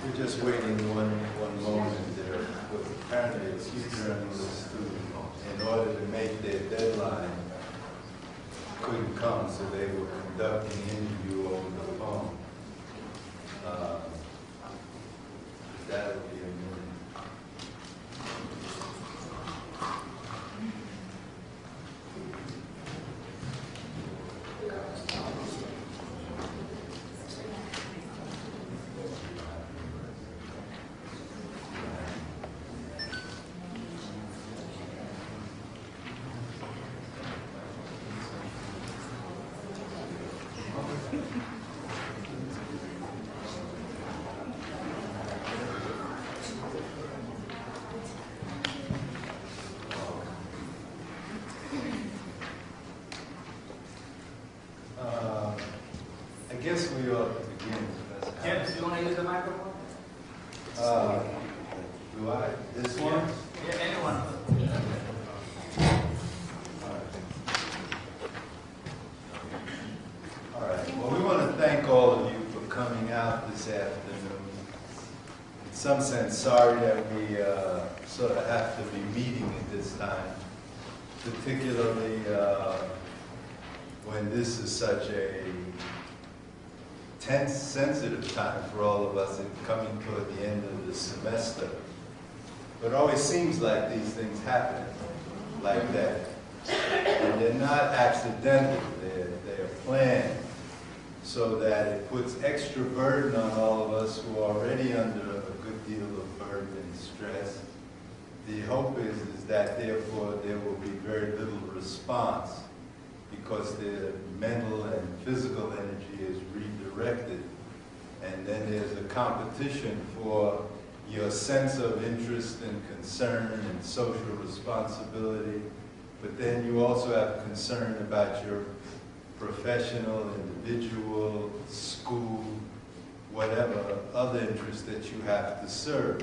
We're just waiting one moment there. Apparently, a few journalists who, in order to make their deadline, couldn't come, so they were conducting an interview over the phone. That'll be a minute. I guess we ought to begin. Jim, do you want to use the microphone? Do I? This one? Yeah, anyone. All right. Well, we want to thank all of you for coming out this afternoon. In some sense, sorry that we sort of have to be meeting at this time, particularly when this is such a tense, sensitive time for all of us in coming toward the end of the semester. But it always seems like these things happen like that. And they're not accidental, they're planned so that it puts extra burden on all of us who are already under a good deal of burden and stress. The hope is that therefore there will be very little response because the mental and physical energy is redirected, and then there's a competition for your sense of interest and concern and social responsibility, but then you also have concern about your professional, individual, school, whatever other interests that you have to serve.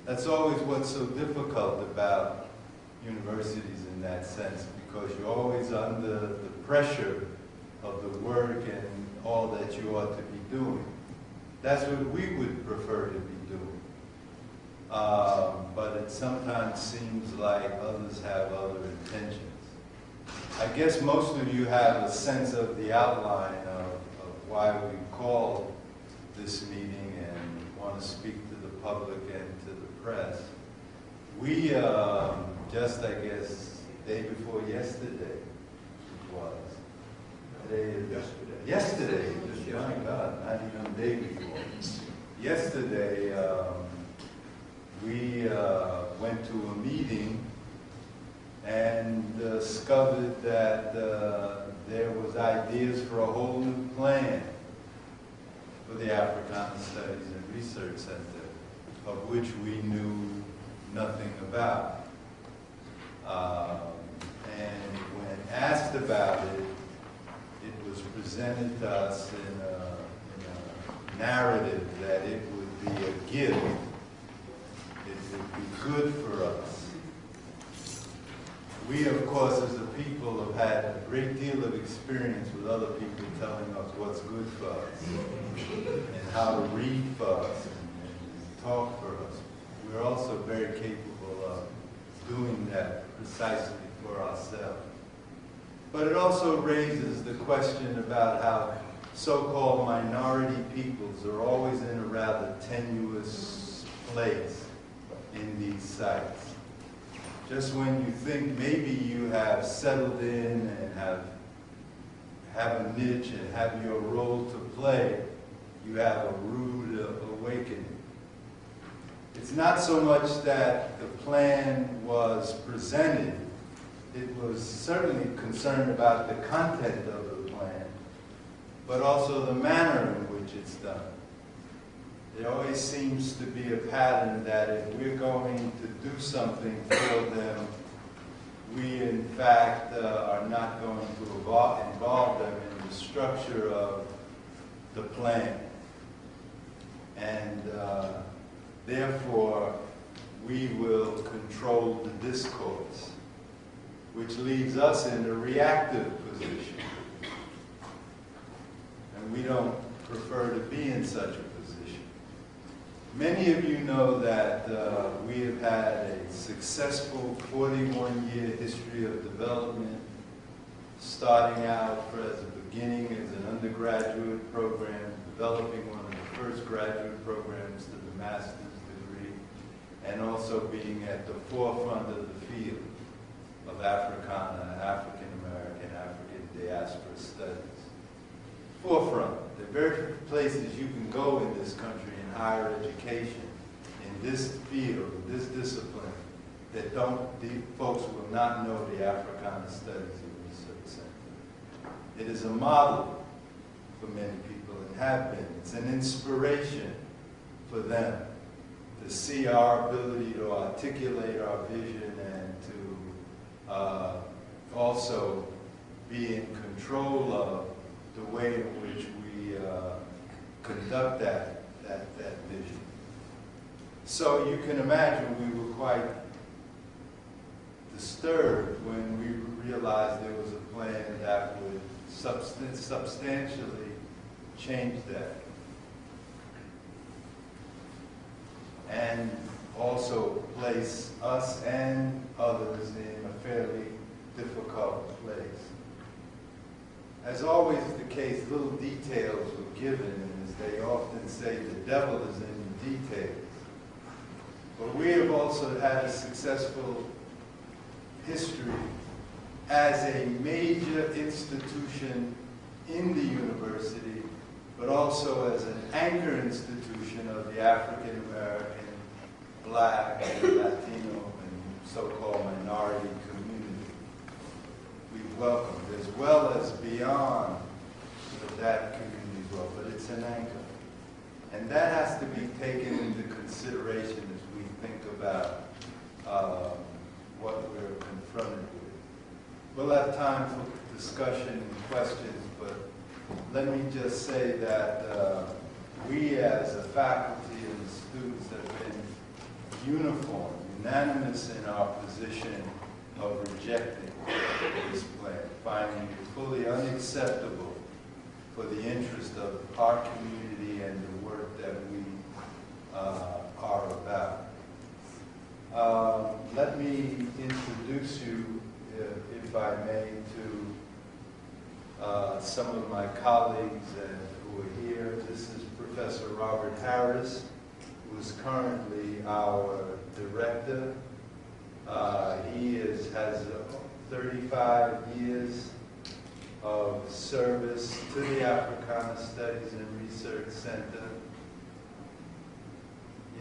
That's always what's so difficult about universities in that sense, because you're always under the pressure of the work and all that you ought to be doing. That's what we would prefer to be doing. But it sometimes seems like others have other intentions. I guess most of you have a sense of the outline of why we called this meeting and want to speak to the public and to the press. We just, I guess, day before yesterday it was. Yesterday, my God, not even day before. Yesterday, we went to a meeting and discovered that there was ideas for a whole new plan for the Africana Studies and Research Center, of which we knew nothing about. And when asked about it, it was presented to us in a narrative that it would be a gift. It would be good for us. We, of course, as a people, have had a great deal of experience with other people telling us what's good for us and how to read for us and talk for us. We're also very capable of doing that precisely for ourselves. But it also raises the question about how so-called minority peoples are always in a rather tenuous place in these sites. Just when you think maybe you have settled in and have a niche and have your role to play, you have a rude awakening. It's not so much that the plan was presented. It was certainly concerned about the content of the plan, but also the manner in which it's done. there always seems to be a pattern that if we're going to do something for them, we in fact are not going to involve them in the structure of the plan. And therefore, we will control the discourse, which leaves us in a reactive position. And we don't prefer to be in such a position. Many of you know that we have had a successful 41-year history of development, starting out as a beginning as an undergraduate program, developing one of the first graduate programs to the master's degree, and also being at the forefront of the field of Africana, African American, African diaspora studies. Forefront. There are very few places you can go in this country in higher education, in this field, this discipline, that the folks will not know the Africana Studies and Research Center. It is a model for many people and have been. It's an inspiration for them to see our ability to articulate our vision and to also be in control of the way in which we conduct that vision. So you can imagine we were quite disturbed when we realized there was a plan that would substantially change that. And also place us and others in a fairly difficult place. As always is the case, little details were given, and as they often say, the devil is in the details. But we have also had a successful history as a major institution in the university, but also as an anchor institution of the African American, Black, and Latino, and so-called minority community. We've welcomed, as well as beyond that community as well, but it's an anchor. And that has to be taken into consideration as we think about what we're confronted with. We'll have time for discussion and questions, but let me just say that we as a faculty and students have been uniform, unanimous in our position of rejecting this plan, finding it fully unacceptable for the interest of our community and the work that we are about. Let me introduce you, if I may, to some of my colleagues who are here. This is Professor Robert Harris, who is currently our director. He has 35 years of service to the Africana Studies and Research Center.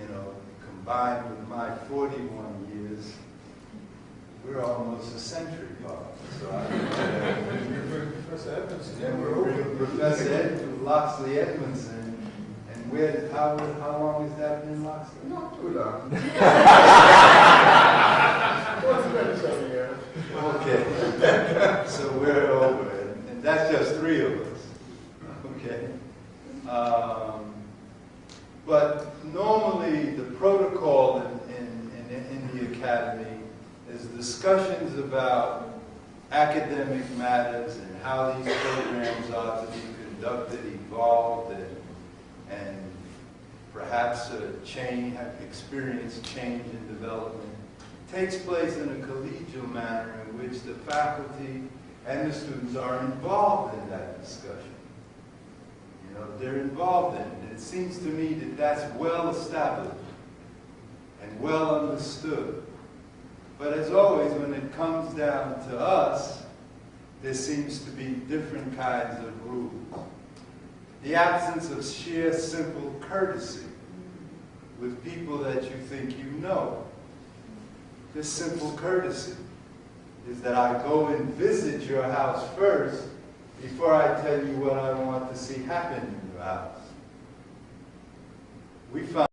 You know, combined with my 41 years, we're almost a century apart. So Professor Edmondson. And we're Professor Loxley Edmondson. And how long has that been, Loxley? Not too long. Okay. So we're over it. And that's just 3 of us. Okay. But normally the protocol in the academy is discussions about academic matters and how these programs are to be conducted, evolved, and perhaps experience change and development takes place in a collegial manner in which the faculty and the students are involved in that discussion. You know, they're involved in it. It seems to me that that's well established and well understood. But as always, when it comes down to us, there seems to be different kinds of rules. The absence of sheer, simple courtesy with people that you think you know. This simple courtesy is that I go and visit your house first before I tell you what I want to see happen in your house. we found